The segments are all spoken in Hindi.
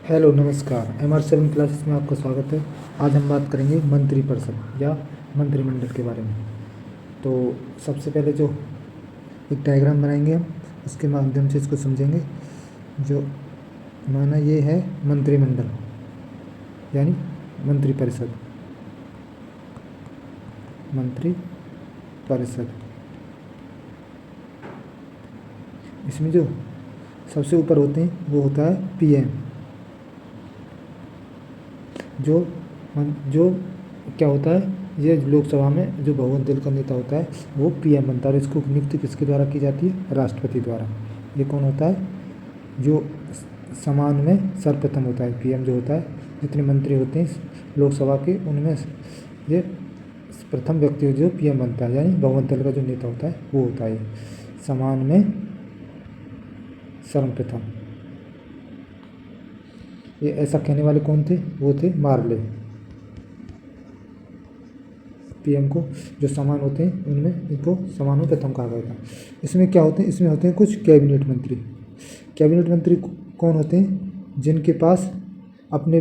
हेलो नमस्कार। MR7 क्लासेस में आपका स्वागत है। आज हम बात करेंगे मंत्रिपरिषद या मंत्रिमंडल के बारे में। तो सबसे पहले जो एक डायग्राम बनाएंगे हम, उसके माध्यम से इसको समझेंगे। जो माना ये है मंत्रिमंडल यानी मंत्रिपरिषद। मंत्रिपरिषद इसमें जो सबसे ऊपर होते हैं वो होता है PM। जो क्या होता है, ये लोकसभा में जो बहुमत दल का नेता होता है वो PM बनता है। और इसको नियुक्ति किसके द्वारा की जाती है? राष्ट्रपति द्वारा। ये कौन होता है? जो समान में सर्वप्रथम होता है। PM जो होता है, जितने मंत्री होते हैं लोकसभा के, उनमें ये प्रथम व्यक्ति जो PM बनता है, यानी बहुमत दल का जो नेता होता है वो होता है समान में सर्वप्रथम। ये ऐसा कहने वाले कौन थे? वो थे मार्ले। PM को जो समान होते हैं उनमें इनको समान में प्रथम कहा गया था। इसमें क्या होते हैं? इसमें होते हैं कुछ कैबिनेट मंत्री। कैबिनेट मंत्री कौन होते हैं? जिनके पास अपने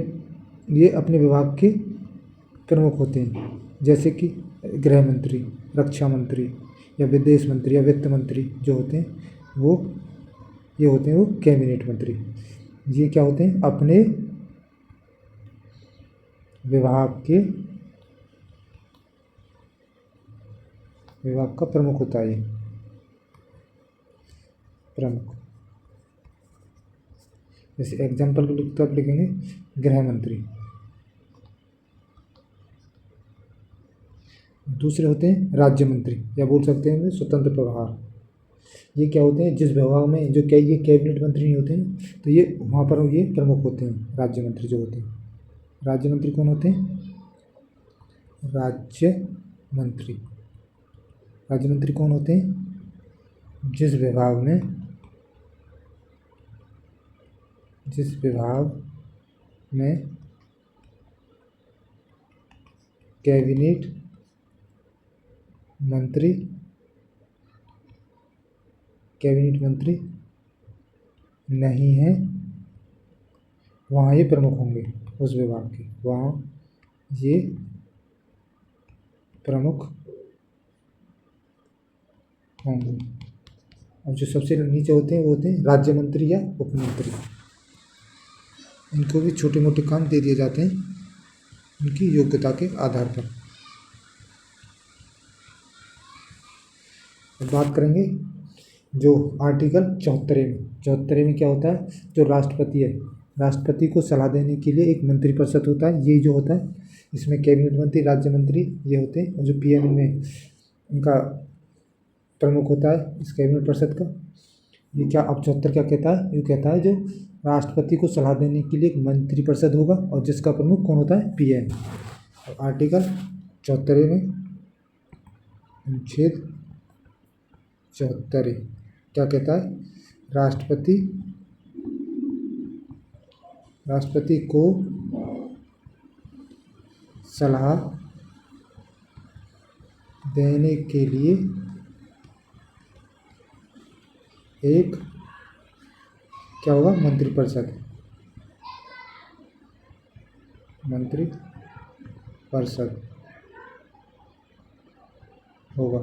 विभाग के प्रमुख होते हैं, जैसे कि गृह मंत्री, रक्षा मंत्री या विदेश मंत्री या वित्त मंत्री जो होते हैं ये होते हैं वो कैबिनेट मंत्री। ये क्या होते हैं? अपने विभाग का प्रमुख होता है। प्रमुख, जैसे एग्जाम्पल के तौर पर लिखेंगे गृह मंत्री। दूसरे होते हैं राज्य मंत्री, या बोल सकते हैं स्वतंत्र प्रभार। ये क्या होते हैं? जिस विभाग में ये कैबिनेट मंत्री नहीं होते हैं तो ये वहाँ पर ये प्रमुख होते हैं, राज्य मंत्री जो होते हैं। राज्य मंत्री कौन होते हैं? राज्य मंत्री कौन होते हैं? जिस विभाग में कैबिनेट मंत्री नहीं है, वहाँ ये प्रमुख होंगे। उस विभाग के वहाँ ये प्रमुख होंगे। अब जो सबसे नीचे होते हैं वो होते हैं राज्य मंत्री या उपमंत्री। इनको भी छोटे मोटे काम दे दिए जाते हैं उनकी योग्यता के आधार पर। अब बात करेंगे जो आर्टिकल 74 में क्या होता है? जो राष्ट्रपति है, राष्ट्रपति को सलाह देने के लिए एक मंत्रिपरिषद होता है। ये जो होता है इसमें कैबिनेट मंत्री, राज्य मंत्री ये होते हैं, और जो PM में उनका प्रमुख होता है इस कैबिनेट परिषद का। ये क्या अब 74 क्या कहता है? ये कहता है जो राष्ट्रपति को सलाह देने के लिए एक मंत्रिपरिषद होगा और जिसका प्रमुख कौन होता है? PM। आर्टिकल 74 में अनुच्छेद 74 क्या कहता है? राष्ट्रपति को सलाह देने के लिए एक क्या होगा? मंत्रिपरिषद होगा।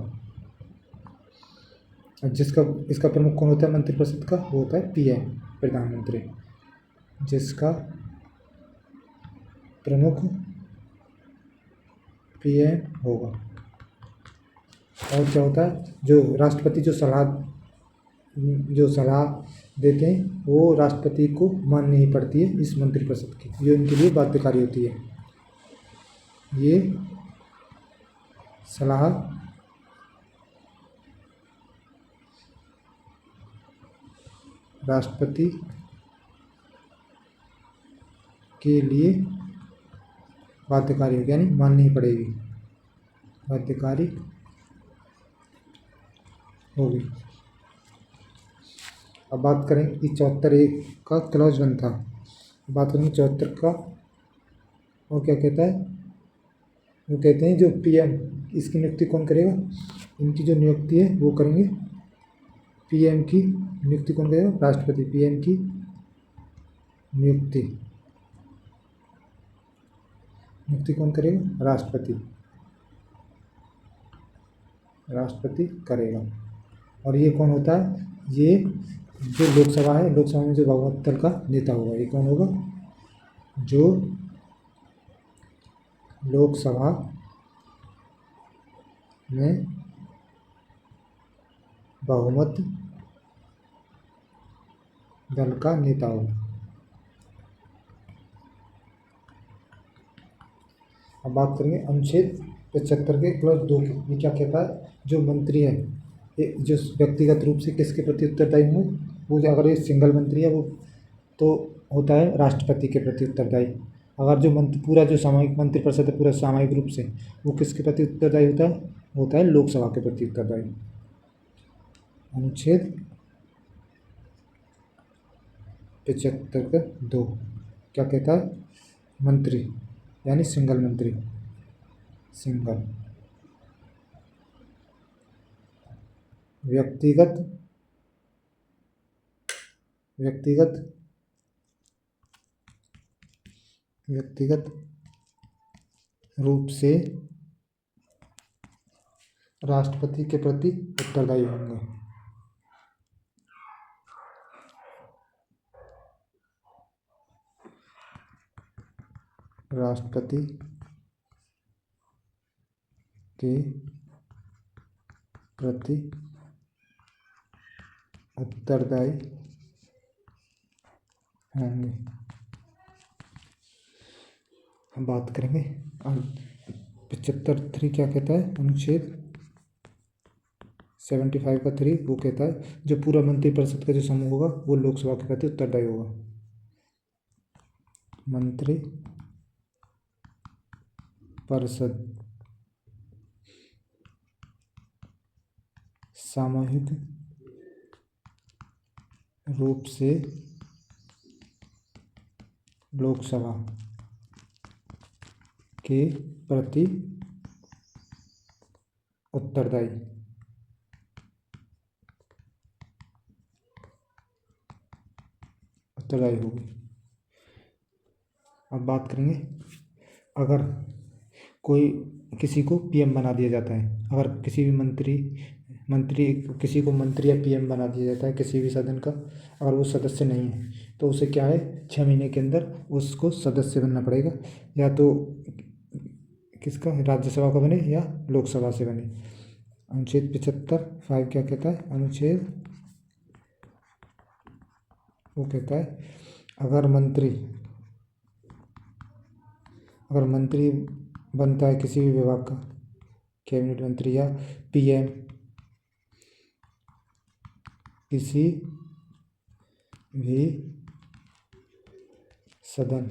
इसका प्रमुख कौन होता है मंत्रिपरिषद का? वो होता है PM, प्रधानमंत्री। जिसका प्रमुख PM होगा। और क्या होता है? जो राष्ट्रपति जो सलाह देते हैं वो राष्ट्रपति को माननी ही पड़ती है इस मंत्रिपरिषद की। ये उनके लिए बाध्यकारी होती है। ये सलाह राष्ट्रपति के लिए बाध्यकारी होगी, यानी माननी ही पड़ेगी, बाध्यकारी होगी। अब बात करें कि 74A का क्लॉज 1 था। बात करेंगे 74 का, और क्या कहता है? वो कहते हैं जो PM इसकी नियुक्ति कौन करेगा? इनकी जो नियुक्ति है वो करेंगे PM की नियुक्ति कौन करेगा? राष्ट्रपति। PM की नियुक्ति नियुक्ति कौन करेगा? राष्ट्रपति, राष्ट्रपति करेगा। और ये कौन होता है? ये जो लोकसभा है, लोकसभा में जो बहुमत दल का नेता होगा, ये कौन होगा? जो लोकसभा में बहुमत दल का नेता होगा। अब बात करेंगे अनुच्छेद 75 के क्लॉज 2 की। ये क्या कहता है? जो मंत्री है ये जो व्यक्तिगत रूप से किसके प्रति उत्तरदायी होंगे? वो जो अगर ये सिंगल मंत्री है वो तो होता है राष्ट्रपति के प्रति उत्तरदायी। अगर जो मंत्री पूरा जो सामयिक मंत्रिपरिषद है पूरा सामयिक रूप से वो किसके प्रति उत्तरदायी होता है? होता है लोकसभा के प्रति उत्तरदायी। अनुच्छेद 75 का 2 क्या कहता है? मंत्री यानी सिंगल मंत्री, सिंगल व्यक्तिगत व्यक्तिगत व्यक्तिगत रूप से राष्ट्रपति के प्रति उत्तरदायी होंगे। राष्ट्रपति के प्रति उत्तरदायी होंगे। हम बात करेंगे 75(3) क्या कहता है? अनुच्छेद 75 का 3 वो कहता है जो पूरा मंत्रिपरिषद का जो समूह होगा वो लोकसभा के प्रति उत्तरदायी होगा। मंत्री परिषद सामूहिक रूप से लोकसभा के प्रति उत्तरदायी। उत्तरदायी होगी। अब बात करेंगे अगर कोई किसी को पीएम बना दिया जाता है, अगर किसी भी मंत्री किसी को मंत्री या पीएम बना दिया जाता है किसी भी सदन का, अगर वो सदस्य नहीं है तो उसे क्या है 6 महीने के अंदर उसको सदस्य बनना पड़ेगा, या तो किसका राज्यसभा का बने या लोकसभा से बने। अनुच्छेद 75(5) क्या कहता है? अनुच्छेद वो कहता है अगर मंत्री बनता है किसी भी विभाग का, कैबिनेट मंत्री या पीएम किसी भी सदन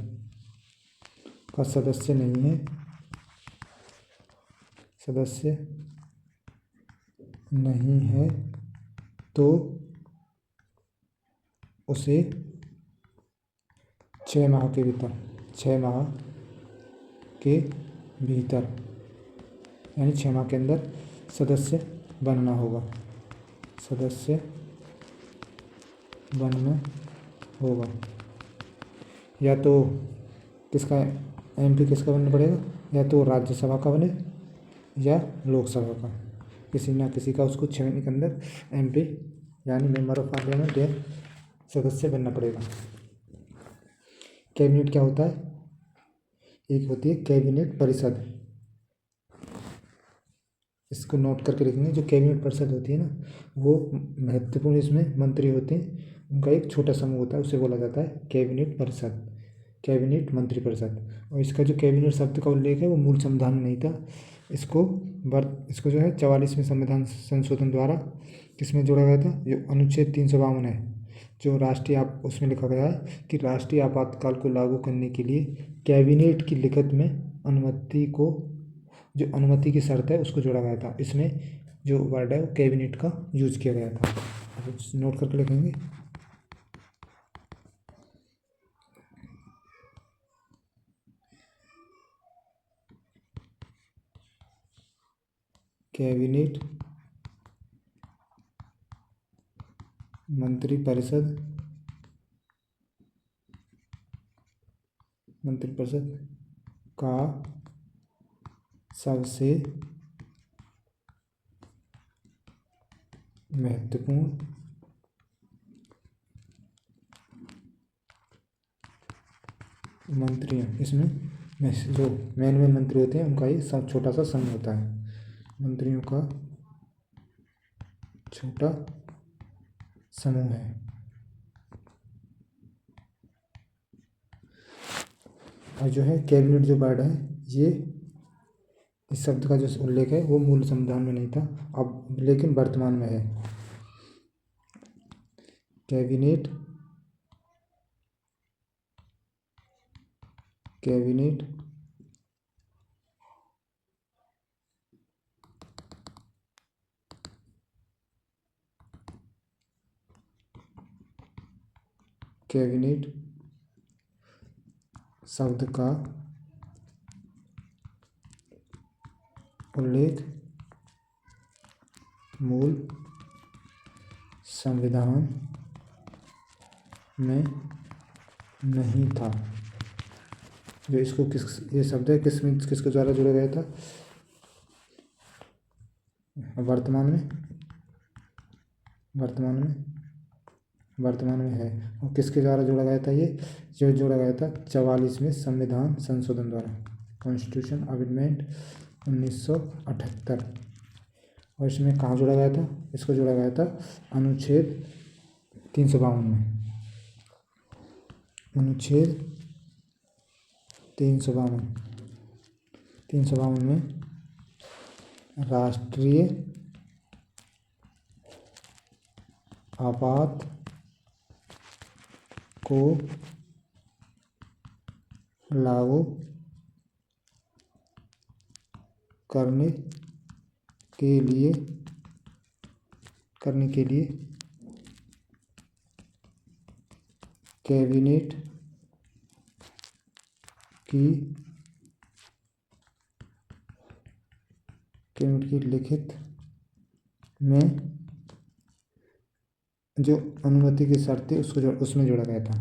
का सदस्य नहीं है तो उसे 6 माह के भीतर यानी 6 माह के अंदर सदस्य बनना होगा। या तो किसका एमपी किसका बनना पड़ेगा? या तो राज्यसभा का बने या लोकसभा का, किसी ना किसी का उसको 6 महीने के अंदर एमपी यानी मेंबर ऑफ पार्लियामेंट या सदस्य बनना पड़ेगा। कैबिनेट क्या होता है? एक होती है कैबिनेट परिषद, इसको नोट करके रखेंगे। जो कैबिनेट परिषद होती है ना वो महत्वपूर्ण, इसमें मंत्री होते हैं उनका एक छोटा समूह होता है, उसे बोला जाता है कैबिनेट परिषद, कैबिनेट मंत्रिपरिषद। और इसका जो कैबिनेट शब्द का उल्लेख है वो मूल संविधान में नहीं था, इसको जो है 44वें संविधान संशोधन द्वारा किसमें जोड़ा गया था? जो अनुच्छेद 352 है जो राष्ट्रीय उसमें लिखा गया है कि राष्ट्रीय आपातकाल को लागू करने के लिए कैबिनेट की लिखित में अनुमति की शर्त है उसको जोड़ा गया था। इसमें जो वर्ड है वो कैबिनेट का यूज किया गया था, नोट करके लिखेंगे। कैबिनेट मंत्रिपरिषद का सबसे महत्वपूर्ण मंत्रियों, इसमें जो मेन मंत्री होते हैं उनका ये सब छोटा सा समूह होता है, मंत्रियों का छोटा समूह है। और जो है कैबिनेट जो वर्ड है, ये इस शब्द का जो उल्लेख है वो मूल संविधान में नहीं था, अब लेकिन वर्तमान में है। कैबिनेट कैबिनेट कैबिनेट शब्द का उल्लेख मूल संविधान में नहीं था। जो इसको ये शब्द है किसके द्वारा जोड़ा गया था? वर्तमान में है। और किसके द्वारा जोड़ा गया था? ये जो जोड़ा गया था 44वें संविधान संशोधन द्वारा, कॉन्स्टिट्यूशन अमेंडमेंट 1978। और इसमें कहाँ जोड़ा गया था? इसको जोड़ा गया था अनुच्छेद 352 में। अनुच्छेद 352 में राष्ट्रीय आपात को लागू करने के लिए कैबिनेट की लिखित में जो अनुमति की शर्त थी उसमें जोड़ा गया था।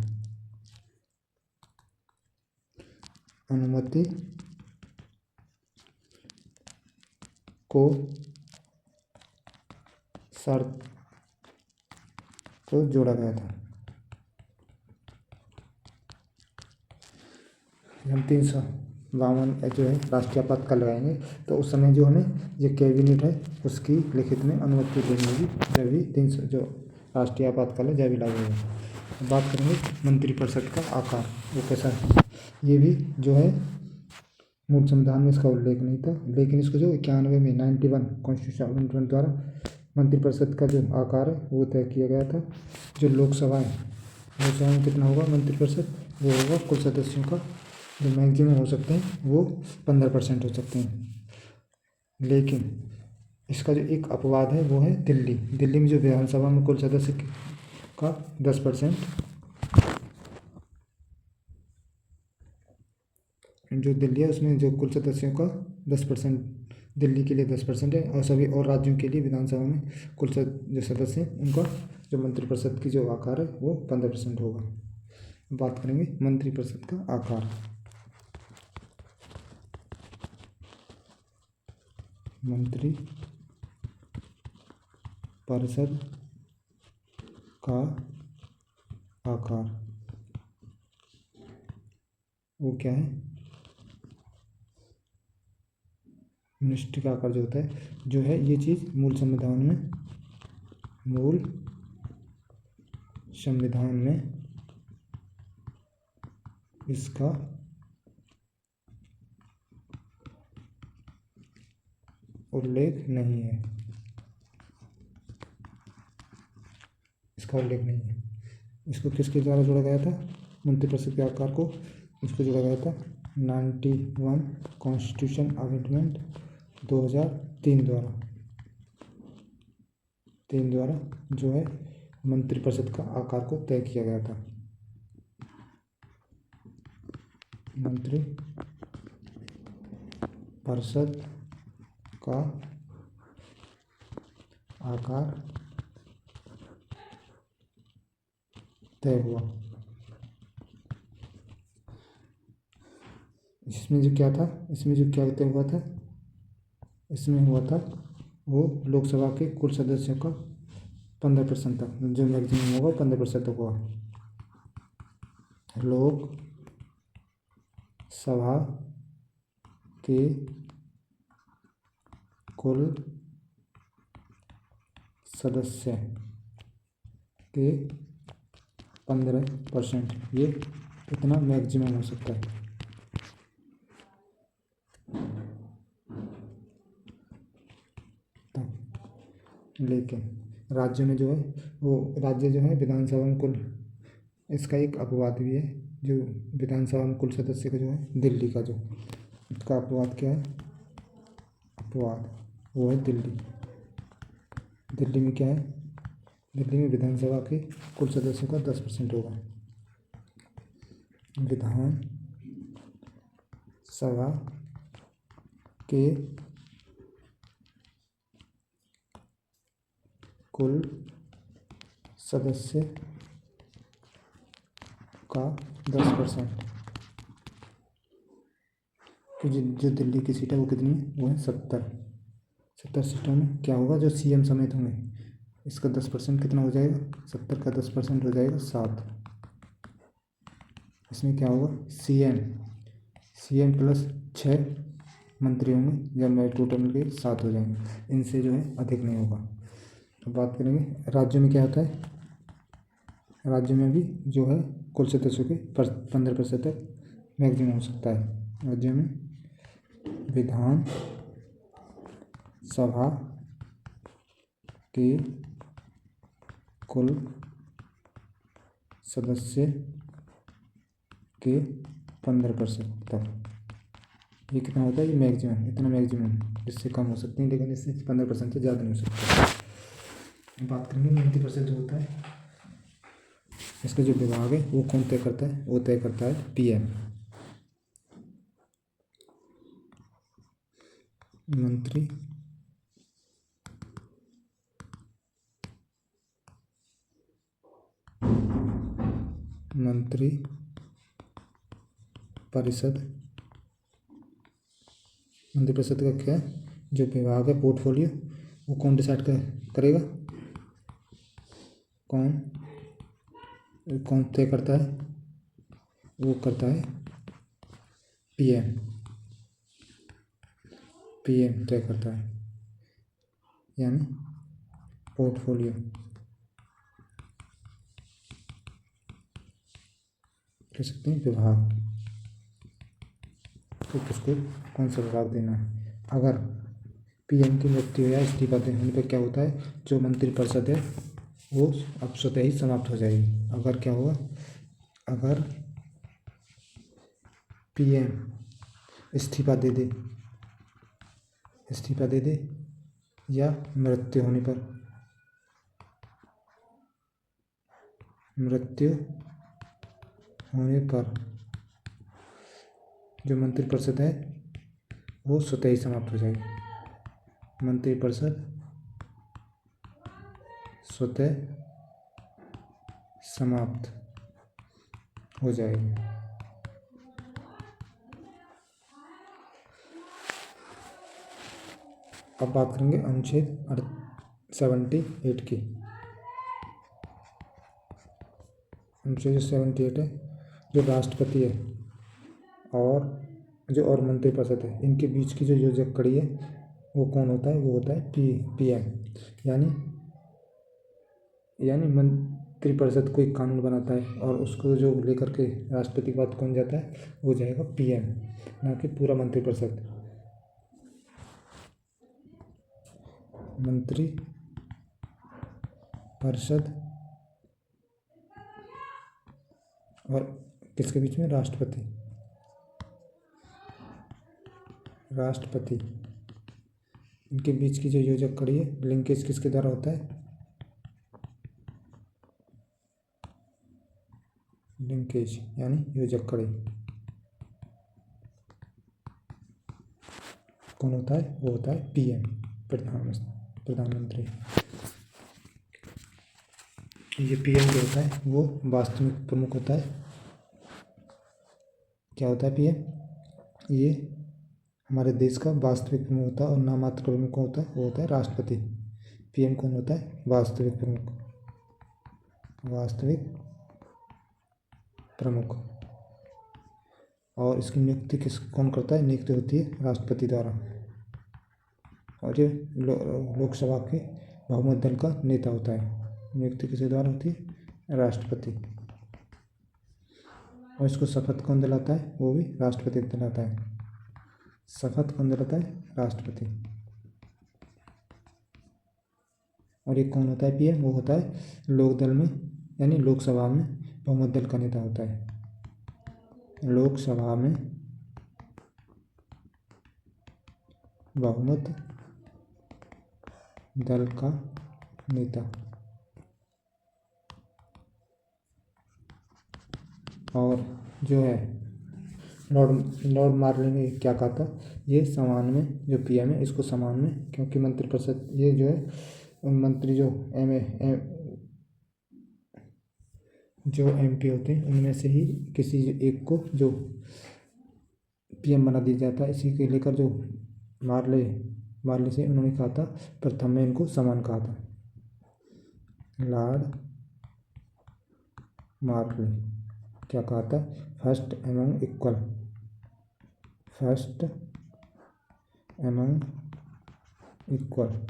अनुमति को शर्त को जोड़ा गया था। हम 352 जो है राष्ट्रीय आपातकाल लगाएंगे तो उस समय जो हमें ये कैबिनेट है उसकी लिखित में अनुमति देनी होगी, जब भी 300 जो राष्ट्रीय आपातकाल है जब भी लागू होगा। बात करेंगे मंत्रिपरिषद का आकार, वो कैसा है। ये भी जो है मूल संविधान में इसका उल्लेख नहीं था, लेकिन इसको जो 91 में 91 कॉन्स्टिट्यूशन अमेंडमेंट द्वारा मंत्रिपरिषद का जो आकार है वो तय किया गया था। जो लोकसभा में कितना होगा मंत्रिपरिषद, वो होगा कुल सदस्यों का जो मैक्सिमम हो सकते हैं वो 15% हो सकते हैं। लेकिन इसका जो एक अपवाद है वो है दिल्ली में जो विधानसभा में कुल सदस्य का 10%, जो दिल्ली है उसमें जो कुल सदस्यों का 10% दिल्ली के लिए 10% है, और सभी और राज्यों के लिए विधानसभा में कुल जो सदस्य हैं उनका जो मंत्रिपरिषद की जो आकार है वो 15% होगा। बात करेंगे मंत्रिपरिषद का आकार। मंत्रिपरिषद का आकार वो क्या है? मिनिस्ट्री का आकार जो होता है, जो है ये चीज़ मूल संविधान में इसका उल्लेख नहीं है। इसको किसके द्वारा जोड़ा गया था? मंत्रिपरिषद के आकार को इसको जोड़ा गया था 91 कॉन्स्टिट्यूशन अमेंडमेंट 2003 द्वारा जो है मंत्रिपरिषद का आकार को तय किया गया था। मंत्रिपरिषद का आकार तय हुआ। इसमें जो क्या था, इसमें जो क्या हुआ था, इसमें हुआ था वो लोकसभा के कुल सदस्यों का 15% तक, जो मैक्सिमम होगा 15% तक होगा। लोकसभा के कुल सदस्य के 15%, ये इतना मैक्सिमम हो सकता है। लेकिन राज्य में जो है वो राज्य जो है विधानसभा में कुल, इसका एक अपवाद भी है, जो विधानसभा में कुल सदस्य का जो है दिल्ली का, जो इसका अपवाद क्या है, अपवाद वो है दिल्ली। दिल्ली में क्या है, दिल्ली में विधानसभा के कुल सदस्यों का 10% होगा। विधानसभा के कुल सदस्य का 10%, तो जो दिल्ली की सीट है वो कितनी है, वो है 70 सीटों में क्या होगा, जो सीएम समेत होंगे, इसका 10% कितना हो जाएगा, 70 का 10% हो जाएगा 7। इसमें क्या होगा, सीएम प्लस 6 मंत्री होंगे, जब मेरे टोटल मिलके 7 हो जाएंगे, इनसे जो है अधिक नहीं होगा। अब बात करेंगे राज्यों में क्या होता है। राज्य में भी जो है कुल सदस्यों के 15% तक मैक्सिमम हो सकता है। राज्य में विधान सभा के कुल सदस्य के 15% तक, ये कितना होता है, ये मैक्सिमम, इतना मैक्सिमम, इससे कम हो सकती है लेकिन इससे 15% से ज़्यादा नहीं हो सकता। बात करेंगे मंत्रिपरिषद जो होता है, इसका जो विभाग है वो कौन तय करता है, वो तय करता है पीएम। मंत्रिपरिषद का क्या है, जो विभाग है, पोर्टफोलियो, वो कौन डिसाइड करेगा, कौन तय करता है, वो करता है पीएम तय करता है, यानी पोर्टफोलियो कह सकते हैं विभाग, तो किसको कौन सा विभाग देना है। अगर पीएम की मृत्यु या इस्तीफा देने होने पर क्या होता है, जो मंत्रिपरिषद है वो अब स्वतः ही समाप्त हो जाएगी। अगर क्या होगा, अगर पीएम इस्तीफा दे दे या मृत्यु होने पर जो मंत्रिपरिषद है वो स्वतः ही समाप्त हो जाएगी। मंत्रिपरिषद स्वतः समाप्त हो जाएगी। अब बात करेंगे अनुच्छेद 78 की। अनुच्छेद 78 है, जो राष्ट्रपति है और मंत्रिपरिषद है, इनके बीच की जो योजक कड़ी है वो कौन होता है, वो होता है पीएम। यानी मंत्रिपरिषद कोई कानून बनाता है और उसको जो लेकर के राष्ट्रपति के पास कौन जाता है, वो जाएगा पीएम, ना कि पूरा मंत्रिपरिषद। मंत्रिपरिषद और किसके बीच में, राष्ट्रपति, इनके बीच की जो योजक कड़ी है, लिंकेज किसके द्वारा होता है, लिंकेज यानी योजक कड़ी कौन होता है, वो होता है पीएम, प्रधानमंत्री। ये पीएम जो होता है वो वास्तविक प्रमुख होता है। क्या होता है पीएम, ये हमारे देश का वास्तविक प्रमुख होता है और नामात्र प्रमुख कौन होता है, वो होता है राष्ट्रपति। पीएम कौन होता है, वास्तविक प्रमुख, वास्तविक प्रमुख। और इसकी नियुक्ति कौन करता है, नियुक्ति होती है राष्ट्रपति द्वारा। और ये लोकसभा के बहुमत दल का नेता होता है। नियुक्ति किसके द्वारा होती है, राष्ट्रपति। और इसको शपथ कौन दिलाता है, वो भी राष्ट्रपति दिलाता है। शपथ कौन दिलाता है, राष्ट्रपति। और ये कौन होता है, पीएम, वो होता है लोकदल में यानी लोकसभा में बहुमत दल का नेता होता है। लोकसभा में बहुमत दल का नेता। और जो है लॉर्ड मार्ले ने क्या कहा था, ये समान में जो पीएम है इसको समान में, क्योंकि मंत्रिपरिषद ये जो है मंत्री जो एमपी होते हैं उनमें से ही किसी एक को जो पीएम बना दिया जाता है। इसी के लेकर जो मार्ले से उन्होंने कहा था, प्रथम में इनको समान कहा था। लॉर्ड मार्ले क्या कहा था, first among equal, first among equal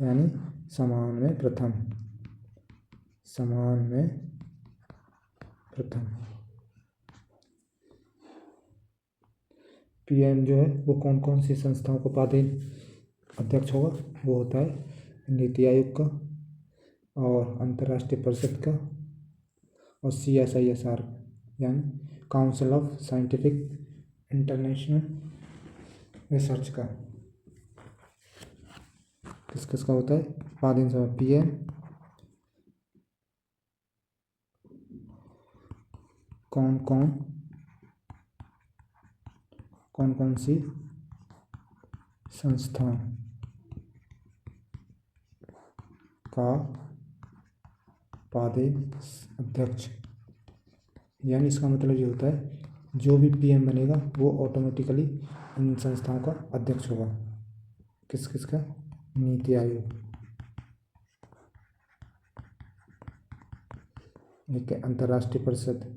यानी समान में प्रथम, समान में प्रथम। पीएम जो है वो कौन कौन सी संस्थाओं का उपाधि अध्यक्ष होगा, वो होता है नीति आयोग का और अंतर्राष्ट्रीय परिषद का और CSIR यानी council of scientific international research का। किस किस का होता है, उपाधि सभा पीएम, कौन कौन सी संस्था का उपाधि अध्यक्ष। यानी इसका मतलब ये होता है जो भी पीएम बनेगा वो ऑटोमेटिकली इन संस्थाओं का अध्यक्ष होगा। किस किस का, नीति आयोग, एक अंतर्राष्ट्रीय परिषद,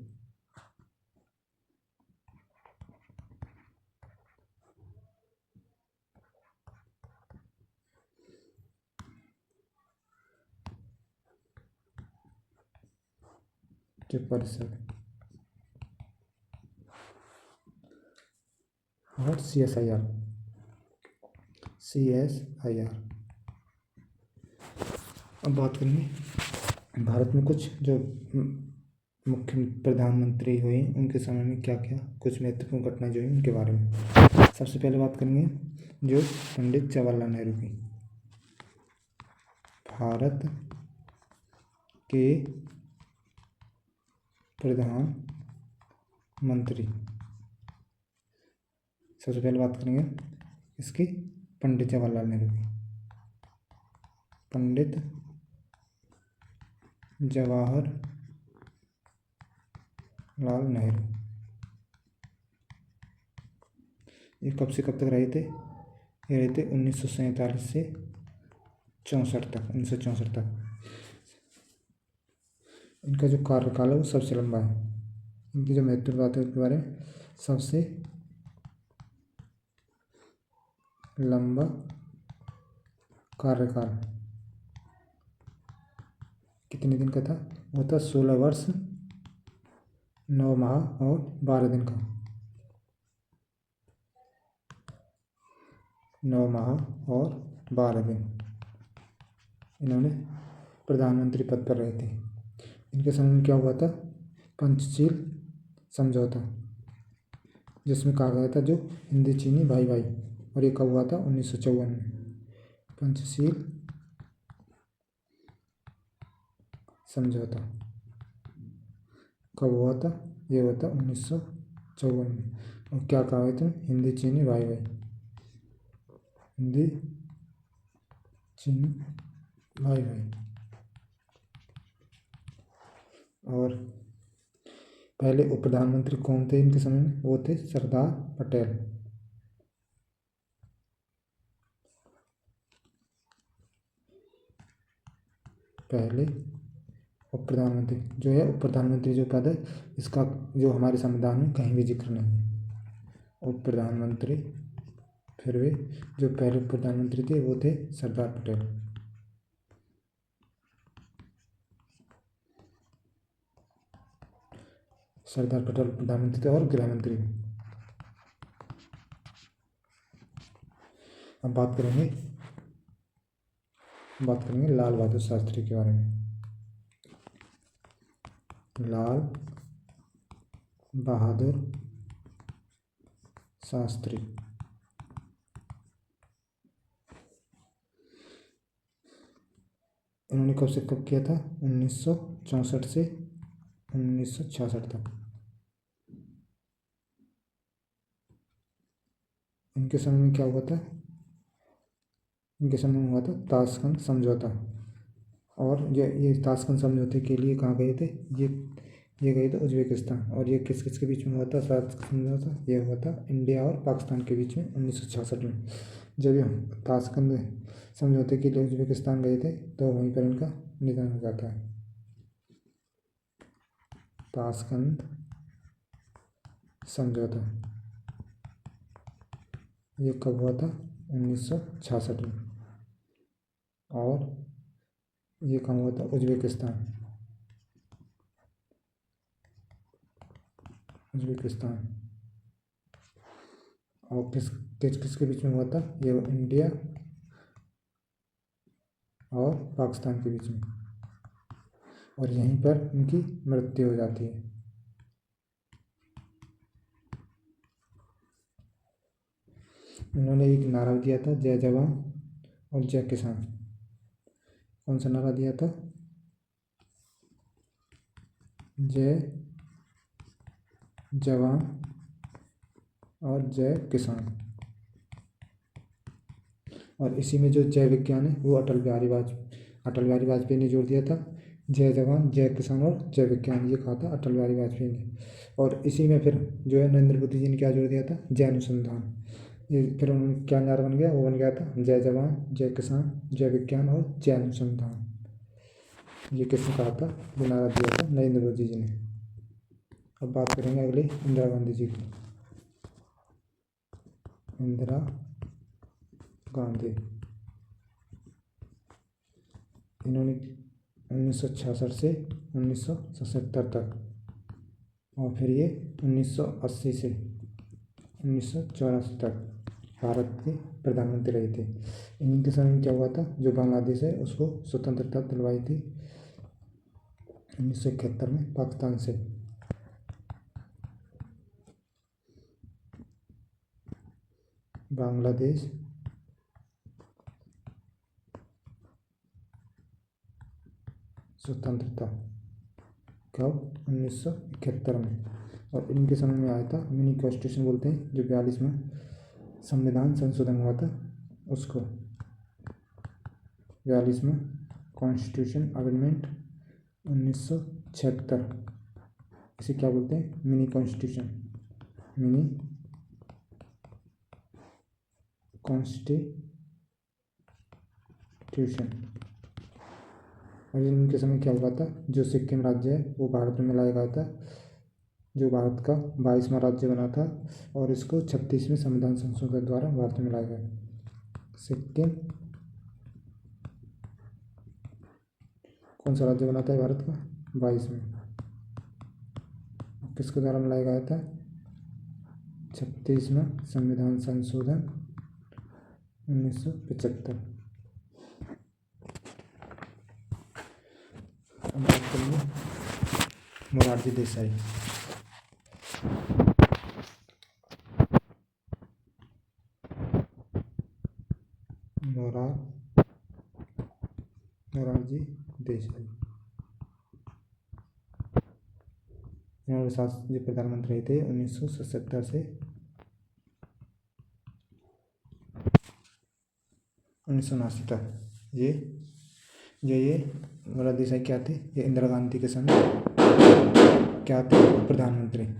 परिषद और CSIR। अब बात करेंगे भारत में कुछ जो मुख्य प्रधानमंत्री हुए उनके समय में क्या क्या कुछ महत्वपूर्ण घटनाएं जो हुई उनके बारे में। सबसे पहले बात करेंगे जो पंडित जवाहरलाल नेहरू की। भारत के प्रधानमंत्री, सबसे पहले बात करेंगे इसकी पंडित जवाहरलाल नेहरू की। पंडित जवाहरलाल नेहरू ये कब से कब तक रहे थे, ये रहे थे 1947 से 64 तक, 1964 तक। इनका जो कार्यकाल है वो सबसे लंबा है। इनकी जो महत्वपूर्ण बात है उसके बारे में, सबसे लंबा कार्यकाल कितने दिन का था, वो था 16 वर्ष 9 माह और 12 दिन का। 9 माह और 12 दिन इन्होंने प्रधानमंत्री पद पर रहे थे। इनके समय में क्या हुआ था, पंचशील समझौता, जिसमें कहा गया था जो हिंदी चीनी भाई भाई, और ये कब हुआ था, 1954 में। पंचशील समझौता कब हुआ था, ये हुआ था 1954 में। और क्या कहा गया था, हिंदी चीनी भाई भाई, हिंदी चीनी भाई भाई। और पहले उप प्रधानमंत्री कौन थे इनके समय में? वो थे सरदार पटेल। पहले उप प्रधानमंत्री जो है, उप प्रधानमंत्री जो पद है इसका जो हमारे संविधान में कहीं भी जिक्र नहीं है। उप प्रधानमंत्री, फिर वे जो पहले उप प्रधानमंत्री थे वो थे सरदार पटेल। सरदार पटेल प्रधानमंत्री थे और गृह मंत्री। अब बात करेंगे लाल बहादुर शास्त्री के बारे में। लाल बहादुर शास्त्री इन्होंने कब से कब किया था? 1964 से 1966 तक। इनके समय में क्या हुआ था? इनके समय में हुआ था ताशकंद समझौता। और ये ताशकंद समझौते के लिए कहाँ गए थे? ये गए थे उज्बेकिस्तान। और ये किस किस के बीच में हुआ था ताशकंद समझौता? ये हुआ था इंडिया और पाकिस्तान के बीच में 1966 में। जब ये ताशकंद समझौते के लिए उज्बेकिस्तान गए थे तो वहीं पर इनका निधन हो जाता है। ताशकंद समझौता ये कब हुआ था? 1966 में। और ये कहाँ हुआ था? उज्बेकिस्तान। और किस के बीच में हुआ था? ये इंडिया और पाकिस्तान के बीच में। और यहीं पर इनकी मृत्यु हो जाती है। इन्होंने एक नारा दिया था, जय जवान और जय किसान। कौन सा नारा दिया था? जय जवान और जय किसान। और इसी में जो जय विज्ञान है वो अटल बिहारी वाजपेयी ने जोड़ दिया था। जय जवान जय किसान और जय विज्ञान ये कहा था अटल बिहारी वाजपेयी ने। और इसी में फिर जो है नरेंद्र मोदी जी ने क्या जोड़ दिया था? जय अनुसंधान। ये फिर उन्होंने क्या नारा बन गया? वो बन गया था जय जवान जय किसान जय विज्ञान और जय अनुसंधान। ये किसने कहा था? ये नारा दिया था नरेंद्र मोदी जी ने। अब बात करेंगे अगले इंदिरा गांधी जी की। इंदिरा गांधी इन्होंने 1966 से 1977 तक और फिर ये 1980 से 1984 तक भारत के प्रधानमंत्री रहे थे। इनके समय में क्या हुआ था? जो बांग्लादेश है उसको स्वतंत्रता दिलवाई थी 1971 में पाकिस्तान से। बांग्लादेश स्वतंत्रता कब? 1971 में। और इनके समय में आया था मिनी कॉन्स्टिट्यूशन बोलते हैं, जो 42वां संविधान संशोधन हुआ था उसको 42वां कॉन्स्टिट्यूशन अमेंडमेंट 1976। इसे क्या बोलते हैं? Mini constitution. Mini constitution. और इनके समय क्या हुआ था? जो सिक्किम राज्य है वो भारत में लाया गया था, जो भारत का 22वां राज्य बना था। और इसको 36वें संविधान संशोधन द्वारा भारत में लाया गया। सिक्किम कौन सा राज्य बना था भारत का? 22वें। किसके द्वारा लाया गया था? 36वां संविधान संशोधन 1975। अब बात करेंगे मोरारजी देसाई। मोरारजी देसाई इन्होंने शास्त्री प्रधानमंत्री थे 1977 से 1979 तक। ये मोरारजी देसाई क्या थे? ये इंदिरा गांधी के समय क्या थे? प्रधानमंत्री। और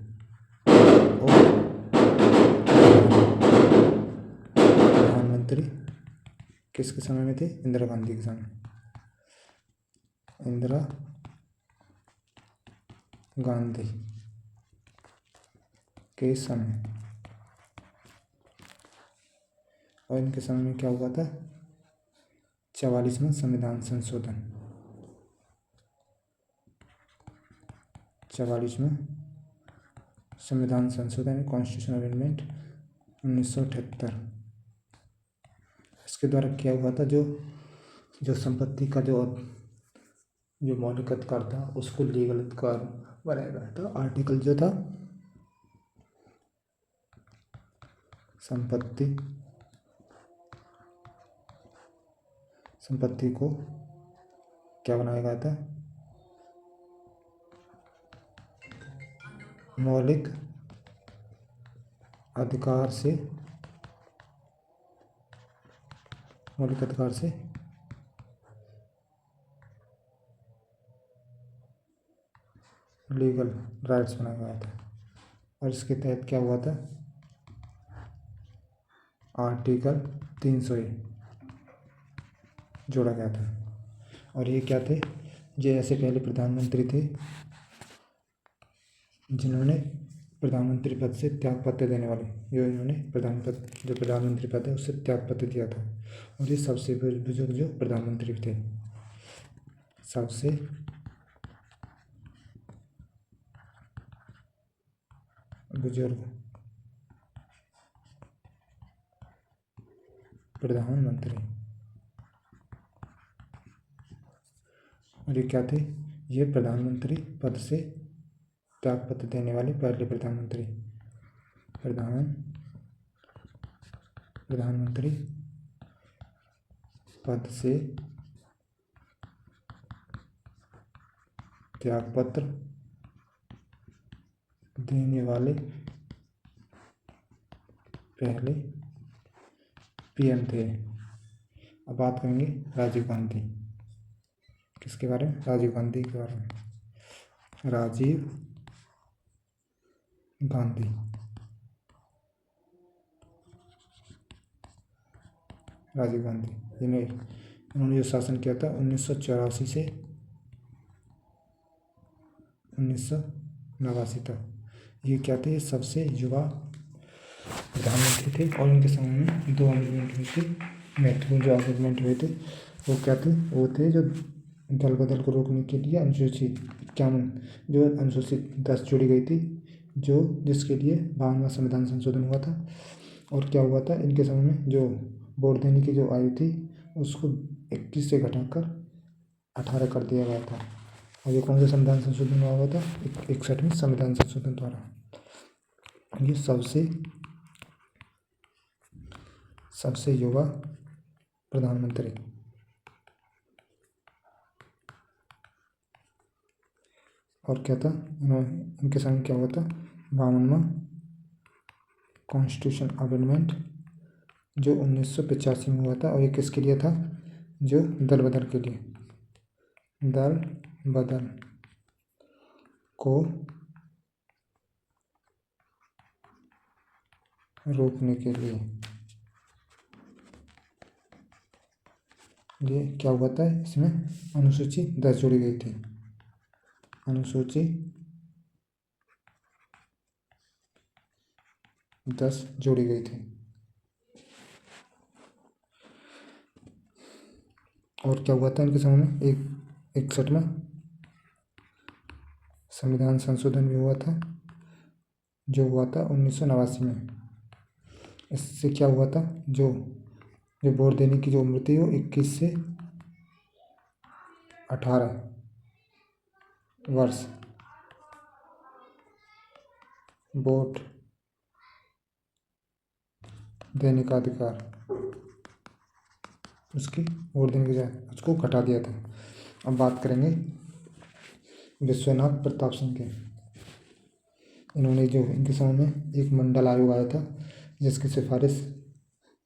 प्रधानमंत्री किसके समय में थे? इंदिरा गांधी के समय। इंदिरा गांधी के समय। और इनके समय में क्या हुआ था? 44वां संविधान संशोधन। 44वां संविधान संशोधन, कॉन्स्टिट्यूशन अमेंडमेंट 1978। इसके द्वारा क्या हुआ था? जो संपत्ति का जो मौलिक अधिकार था उसको लीगल अधिकार बनाया गया था। आर्टिकल जो था संपत्ति को क्या बनाया गया था? मौलिक अधिकार से लीगल राइट्स बनाया गया था। और इसके तहत क्या हुआ था? आर्टिकल 300A जोड़ा गया था। और ये क्या थे? जो ऐसे पहले प्रधानमंत्री थे जिन्होंने प्रधानमंत्री पद से त्यागपत्र देने वाले, इन्होंने प्रधानमंत्री पद है उससे त्यागपत्र दिया था। और ये सबसे बुजुर्ग जो प्रधानमंत्री थे, सबसे बुजुर्ग प्रधानमंत्री। और ये क्या थे? ये प्रधानमंत्री पद से त्यागपत्र देने वाले पहले प्रधानमंत्री पद से त्यागपत्र देने वाले पहले पीएम थे। अब बात करेंगे राजीव गांधी। किसके बारे में? राजीव गांधी के बारे में। राजीव गांधी इन्होंने जो शासन किया था 1984 से 1989 तक। ये क्या थे? सबसे युवा प्रधानमंत्री थे। और इनके समय में 2 अमेंडमेंट हुए थे, महत्वपूर्ण जो अमेंडमेंट हुए थे वो क्या थे? वो थे जो दल बदल को रोकने के लिए अनुसूचित 10 जोड़ी गई थी, जिसके लिए 52वां संविधान संशोधन हुआ था। और क्या हुआ था? इनके समय में जो वोट देने की जो आयु थी उसको 21 से घटाकर 18 कर दिया गया था। और ये कौन सा संविधान संशोधन हुआ था? 61वें संविधान संशोधन द्वारा। ये सबसे युवा प्रधानमंत्री। और क्या था? इनके समय क्या हुआ था? 52वां कॉन्स्टिट्यूशन अमेंडमेंट जो 1985 में हुआ था। और ये किसके लिए था? जो दल बदल के लिए, दल बदल को रोकने के लिए। ये क्या हुआ था? इसमें अनुसूची 10 जोड़ी गई थी। अनुसूची 10 जोड़ी गई थी। और क्या हुआ था इनके समय में? 61वां संविधान संशोधन भी हुआ था, जो हुआ था 1989 में। इससे क्या हुआ था? जो वोट देने की जो उम्र थी वो 21 से 18 वर्ष वोट देने का अधिकार, उसकी वोट देने की बजाय उसको घटा दिया था। अब बात करेंगे विश्वनाथ प्रताप सिंह के। इन्होंने जो इनके समय में एक मंडल आयोग आया था जिसकी सिफारिश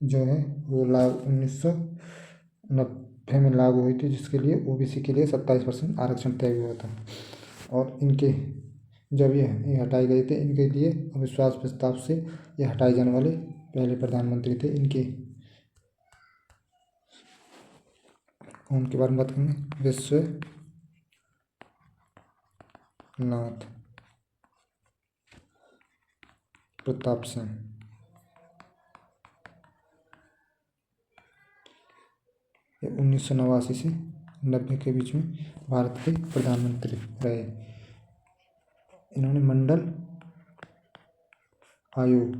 जो है वो 1990 में लागू हुई थी, जिसके लिए ओबीसी के लिए 27% आरक्षण तय हुआ था। और इनके जब ये हटाए गए थे, इनके लिए अविश्वास प्रस्ताव से ये हटाए जाने वाले पहले प्रधानमंत्री थे इनके। उनके बारे में बात करेंगे, विश्वनाथ प्रताप सिंह। ये 1989 से 90 के बीच में भारत के प्रधानमंत्री रहे। इन्होंने मंडल आयोग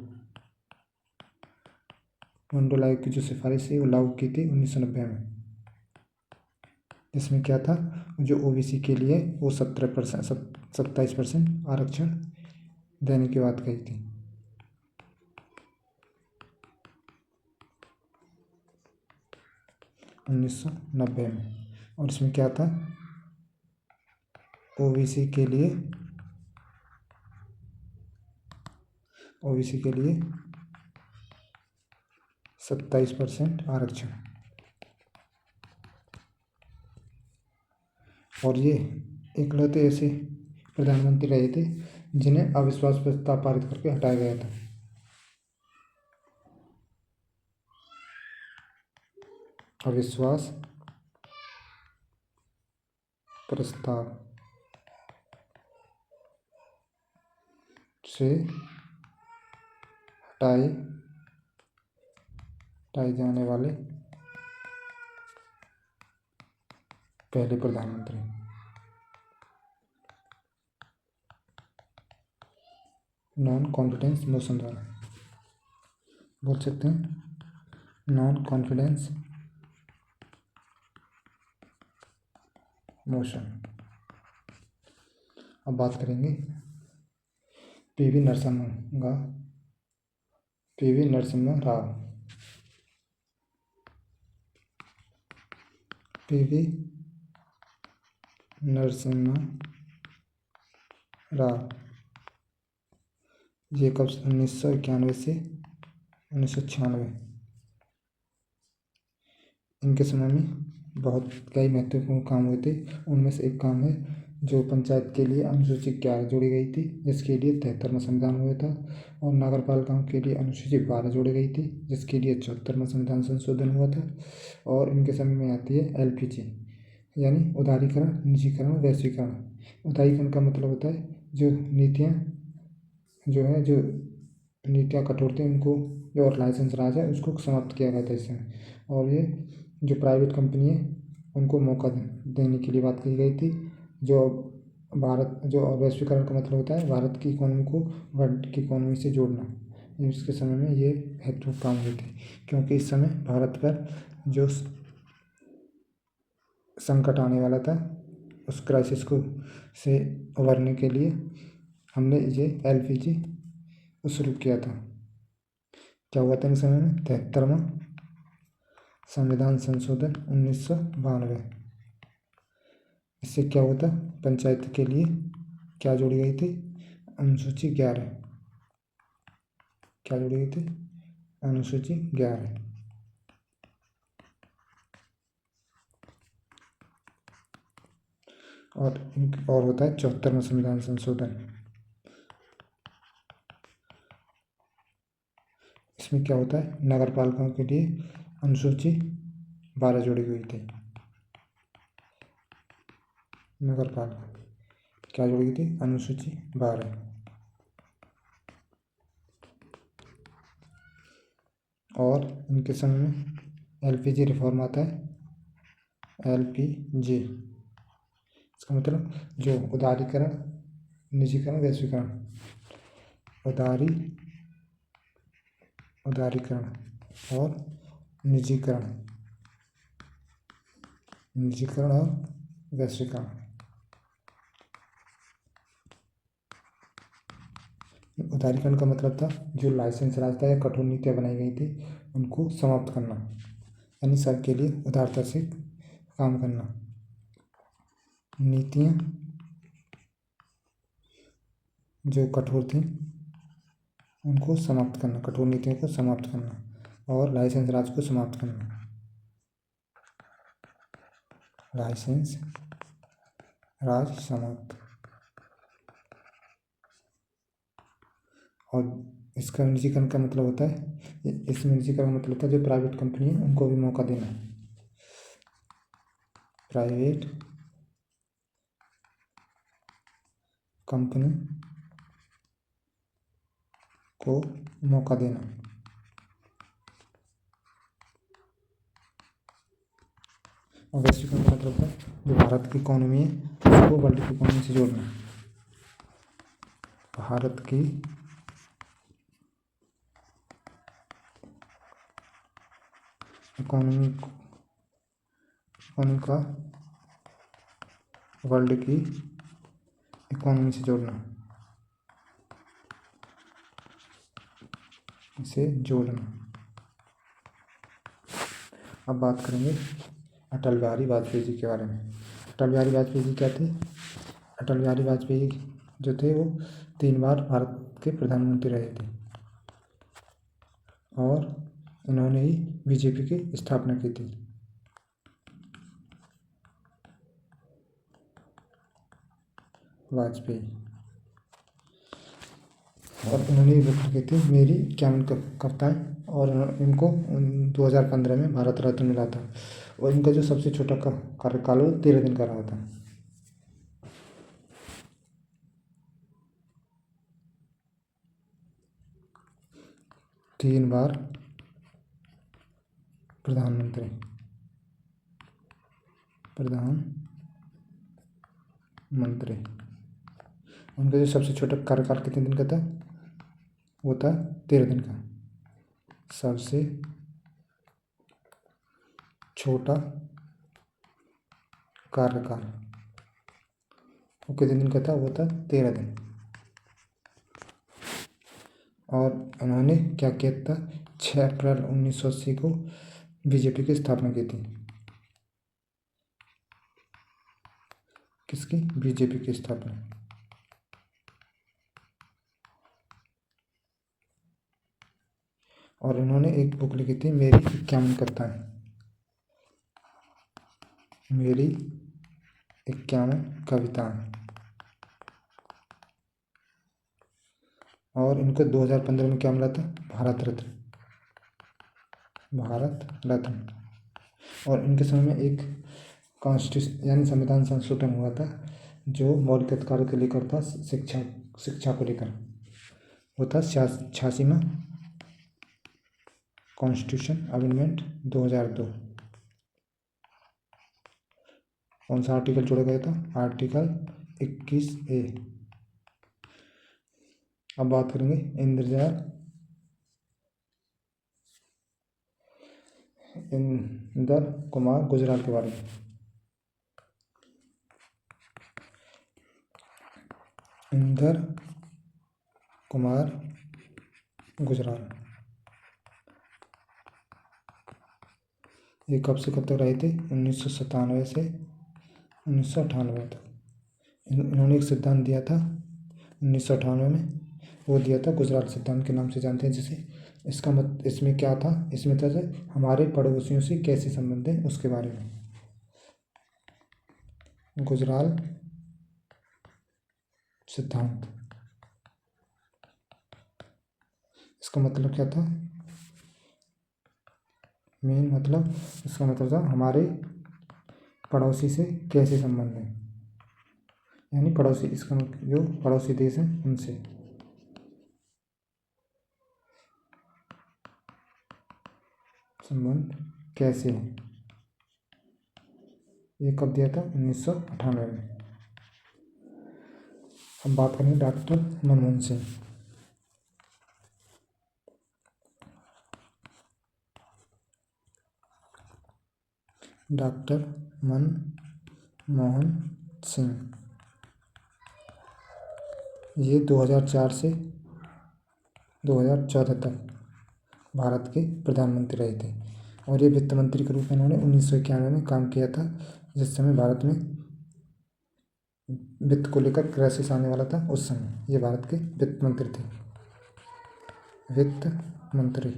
की जो सिफारिश है वो लागू की थी 1990 में। इसमें क्या था, जो ओबीसी के लिए वो 27% आरक्षण देने की बात कही थी। उन्नीस सौ नब्बे में। और इसमें क्या था, ओबीसी के लिए 27% आरक्षण। और ये इकलौते ऐसे प्रधानमंत्री रहे थे जिन्हें अविश्वास प्रस्ताव पारित करके हटाया गया था। अविश्वास प्रस्ताव से हटाए जाने वाले पहले प्रधानमंत्री। नॉन कॉन्फिडेंस मोशन द्वारा बोल सकते हैं, नॉन कॉन्फिडेंस मोशन। अब बात करेंगे पीवी नरसिम्हा राव। पीवी नरसिम्हा राव ये कब 1991 से 1996। इनके समय में बहुत कई महत्वपूर्ण काम हुए थे। उनमें से एक काम है जो पंचायत के लिए अनुसूची 11 जोड़ी गई थी, जिसके लिए 73वां संविधान हुआ था। और नगर पालिकाओं के लिए अनुसूची 12 जोड़ी गई थी, जिसके लिए 74वां संविधान संशोधन हुआ था। और इनके समय में आती है एलपीजी, यानी उदारीकरण, निजीकरण, वैश्वीकरण। उदारीकरण का मतलब होता है जो नीतियाँ कठोर थी उनको, जो लाइसेंस राज है उसको समाप्त किया गया था इसमें। और ये जो प्राइवेट कंपनी है उनको मौका देने के लिए बात की गई थी। जो वैश्वीकरण का मतलब होता है भारत की इकोनॉमी को वर्ल्ड की इकोनॉमी से जोड़ना। इसके समय में ये महत्वपूर्ण काम हुए थे, क्योंकि इस समय भारत पर जो संकट आने वाला था उस क्राइसिस से उभरने के लिए हमने ये एलपीजी को शुरू किया था। क्या हुआ था इस समय में, 73वां संविधान संशोधन 1992। इससे क्या हुआ था, पंचायत के लिए क्या जोड़ी गई थी, अनुसूची 11। क्या जोड़ी गई थी, अनुसूची 11। और होता है 74वां संविधान संशोधन। इसमें क्या होता है, नगर पालिकाओं के लिए अनुसूची 12 जोड़ी हुई थी। नगर पालिका क्या जोड़ी गई थी, अनुसूची 12। और इनके समय में एलपीजी रिफॉर्म आता है। एलपीजी इसका मतलब जो उदारीकरण, निजीकरण, वैश्वीकरण। उदारीकरण और निजीकरण और वैश्वीकरण। उदारीकरण का मतलब था जो लाइसेंस राज था या कठोर नीतियाँ बनाई गई थी उनको समाप्त करना, यानी सबके लिए उदारता से काम करना। नीतियाँ जो कठोर थी उनको समाप्त करना, कठोर नीतियों को समाप्त करना और लाइसेंस राज को समाप्त करना। लाइसेंस राज समाप्त। और इसका निजीकरण का मतलब होता है, इसमें निजीकरण का मतलब होता है जो प्राइवेट कंपनी है उनको भी मौका देना। प्राइवेट कंपनी को मौका देना। और वैश्वीकरण का मतलब होता है जो भारत की इकोनॉमी है उसको वर्ल्ड की इकोनॉमी से जोड़ना। भारत की इकोनॉमी का वर्ल्ड की इकोनॉमी से जोड़ना, इसे जोड़ना। अब बात करेंगे अटल बिहारी वाजपेयी जी के बारे में। अटल बिहारी वाजपेयी जी क्या थे? अटल बिहारी वाजपेयी जो थे वो 3 बार भारत के प्रधानमंत्री रहे थे और इन्होंने ही बीजेपी की स्थापना की थी। वाजपेयी, और उन्होंने ये बुक लिखी थी मेरी 51 कविताएं, और इनको 2015 में भारत रत्न मिला था। और इनका जो सबसे छोटा कार्यकाल वो 13 दिन का रहा था। तीन बार प्रधानमंत्री उनका जो सबसे छोटा कार्यकाल कितने दिन का था? वो था 13 दिन का। सबसे छोटा कार्यकाल वो कितने दिन का था? वो था 13 दिन। और उन्होंने क्या किया था? 6 अप्रैल 1980 को बीजेपी की स्थापना की थी। किसकी? बीजेपी की स्थापना। और इन्होंने एक बुक लिखी थी मेरी 51 कविताएं। मेरी 51 कविताएं। और इनको 2015 में क्या मिला था? भारत रत्न। और इनके समय में एक कॉन्स्टिट्यूशन यानी संविधान संशोधन हुआ था जो मौलिक अधिकारों के लेकर था, शिक्षा को लेकर। वो था 86वां कॉन्स्टिट्यूशन अमेंडमेंट 2002। कौन सा आर्टिकल जोड़ा गया था? Article 21A। अब बात करेंगे इंदर कुमार गुजराल के बारे में। इंदर कुमार गुजराल ये कब से कब तक रहे थे? 1997 से 1998 तक। इन्होंने एक सिद्धांत दिया था 1998 में, वो दिया था गुजराल सिद्धांत के नाम से जानते हैं जिसे। इसमें क्या था? इसमें था हमारे पड़ोसियों से कैसे संबंध है उसके बारे में। गुजराल सिद्धांत, इसका मतलब क्या था? मेन मतलब इसका मतलब था हमारे पड़ोसी से कैसे संबंध है, यानी पड़ोसी, इसका जो पड़ोसी देश हैं उनसे। संबंध कैसे है, ये कब दिया था? 1998 में। हम बात करेंगे डॉक्टर मनमोहन सिंह। डॉक्टर मनमोहन सिंह ये 2004 से 2014 तक भारत के प्रधानमंत्री रहे थे। और ये वित्त मंत्री के रूप में इन्होंने 1991 में काम किया था, जिस समय भारत में वित्त को लेकर क्राइसिस आने वाला था। उस समय ये भारत के वित्त मंत्री थे। वित्त मंत्री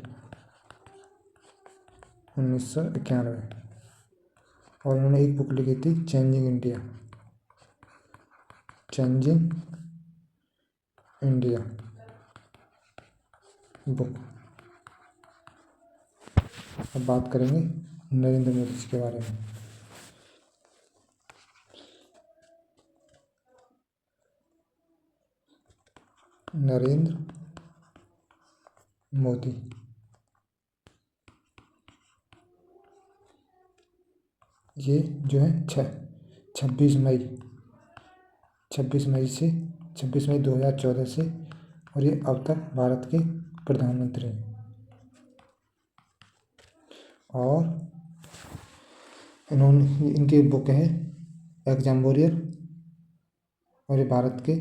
1991। और उन्होंने एक बुक लिखी थी चेंजिंग इंडिया। बुक। अब बात करेंगे नरेंद्र मोदी जी के बारे में। नरेंद्र मोदी ये जो है 26 मई 2014 से, और ये अब तक भारत के प्रधानमंत्री हैं। और इनकी बुक है एग्जाम वॉरियर, और ये भारत के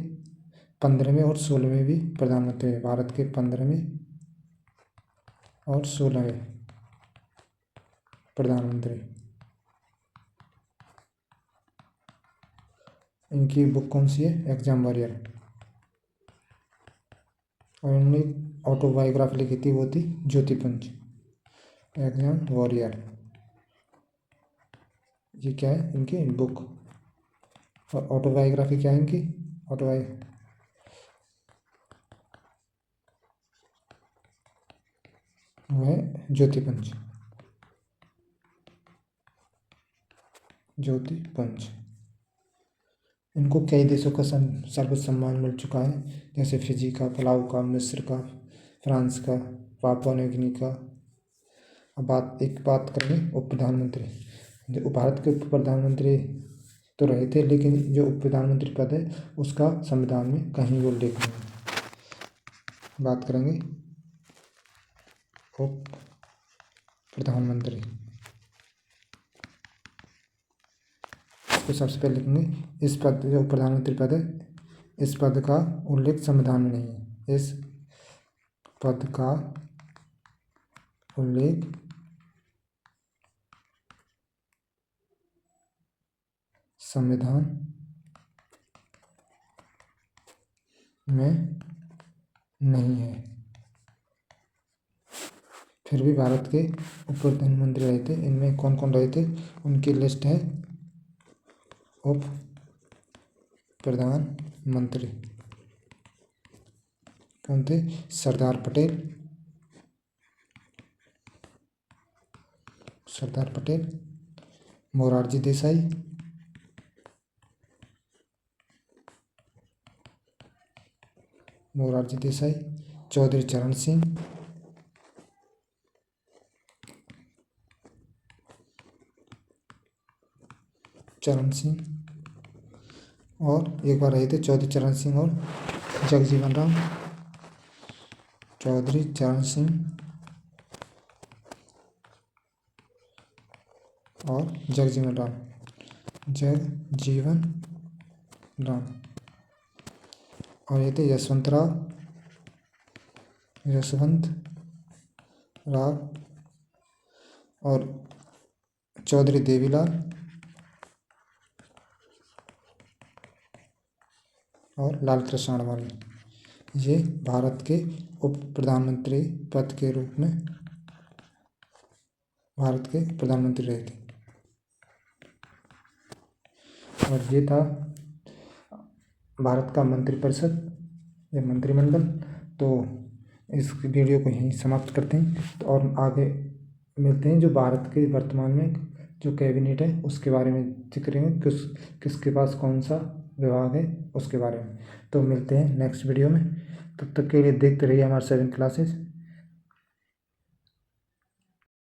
15वें और 16वें भी प्रधानमंत्री हैं। भारत के 15वें और 16वें प्रधानमंत्री। इनकी बुक कौन सी है? Exam warrior. और उन्होंने ऑटोबायोग्राफी लिखी थी, वो थी ज्योतिपुंज। एग्जाम वॉरियर ये क्या है? इनकी बुक। और ऑटोबायोग्राफी क्या है इनकी? वो है ज्योतिपुंज। इनको कई देशों का सर्वोच्च सम्मान मिल चुका है, जैसे फिजी का, पलाऊ का, मिस्र का, फ्रांस का, पापुआ न्यू गिनी का। अब एक बात करेंगे उप प्रधानमंत्री। जो भारत के उप प्रधानमंत्री तो रहे थे, लेकिन जो उप प्रधानमंत्री पद है उसका संविधान में कहीं उल्लेख नहीं है। बात करेंगे उप प्रधानमंत्री। तो सबसे पहले लिखेंगे इस पद, जो प्रधानमंत्री पद है, इस पद का उल्लेख संविधान में नहीं है। इस पद का उल्लेख संविधान में नहीं है। फिर भी भारत के उप प्रधानमंत्री रहे थे। इनमें कौन कौन रहे थे उनकी लिस्ट है। उप प्रधानमंत्री कौन थे? सरदार पटेल, मोरारजी देसाई, चौधरी चरण सिंह, और एक बार रहे थे चौधरी चरण सिंह और जगजीवन राम। चौधरी चरण सिंह और जगजीवन राम। और ये थे यशवंत राव और चौधरी देवीलाल और लाल कृष्ण आडवाणी। ये भारत के उप प्रधानमंत्री पद के रूप में भारत के प्रधानमंत्री रहे थे। और ये था भारत का मंत्रिपरिषद या मंत्रिमंडल। तो इस वीडियो को यहीं समाप्त करते हैं, तो और आगे मिलते हैं जो भारत के वर्तमान में जो कैबिनेट है उसके बारे में जिक्र करेंगे, किसके पास कौन सा विभाग है उसके बारे में। तो मिलते हैं नेक्स्ट वीडियो में। तब तक के लिए देखते रहिए हमारे 7 क्लासेस।